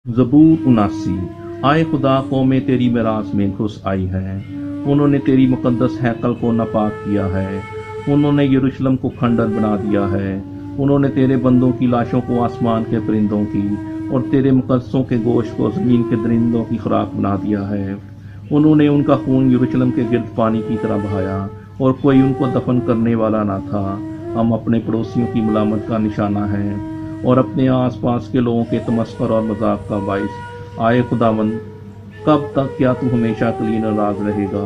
ज़बूर 79। आए खुदा, कौमें तेरी मिरास में घुस आई हैं। उन्होंने तेरी मुक़द्दस हैकल को नापाक किया है। उन्होंने यरूशलेम को खंडर बना दिया है। उन्होंने तेरे बंदों की लाशों को आसमान के परिंदों की और तेरे मुक़द्दसों के गोश्त को ज़मीन के दरिंदों की खुराक बना दिया है। उन्होंने उनका खून यरूशलेम के गिर्द पानी की तरह बहाया और कोई उनको दफन करने वाला ना था। हम अपने पड़ोसियों की मलामत का निशाना हैं और अपने आस पास के लोगों के तमस्कर और मजाक का बाइस। आए खुदावंद, कब तक? क्या तू हमेशा के लिए नाराज रहेगा?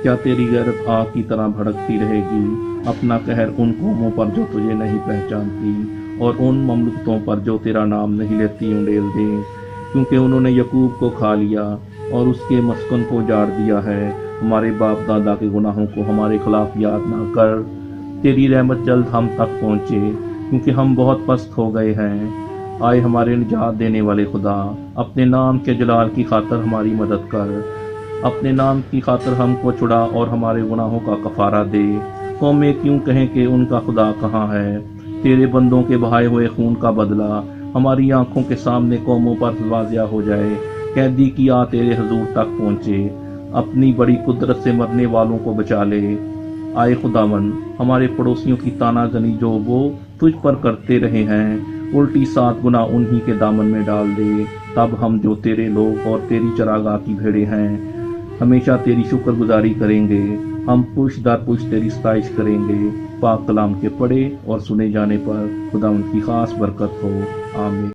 क्या तेरी गैरत आग की तरह भड़कती रहेगी? अपना कहर उन कौमों पर जो तुझे नहीं पहचानती और उन ममलुकतों पर जो तेरा नाम नहीं लेती उंडेल दे, क्योंकि उन्होंने यकूब को खा लिया और उसके मस्कन को उजाड़ दिया है। हमारे बाप दादा के गुनाहों को हमारे खिलाफ याद ना कर। तेरी रहमत जल्द हम तक पहुँचे, क्योंकि हम बहुत पस्त हो गए हैं। आए हमारे निजात देने वाले खुदा, अपने नाम के जलाल की खातर हमारी मदद कर। अपने नाम की खातर हमको छुड़ा और हमारे गुनाहों का कफारा दे। कौमें क्यों कहें कि उनका खुदा कहाँ है? तेरे बंदों के बहाए हुए खून का बदला हमारी आंखों के सामने कौमों पर वाज़िया हो जाए। कैदी की आ तेरे हजूर तक पहुँचे। अपनी बड़ी कुदरत से मरने वालों को बचा ले। आए खुदावन, हमारे पड़ोसियों की तानाजनी जो वो तुझ पर करते रहे हैं, उल्टी 7 गुना उन्हीं के दामन में डाल दे। तब हम जो तेरे लोग और तेरी चरागाह की भेड़ें हैं, हमेशा तेरी शुक्रगुजारी करेंगे। हम पुश दर पुश तेरी सताइश करेंगे। पाक कलाम के पढ़े और सुने जाने पर खुदा उनकी खास बरकत हो। आमीन।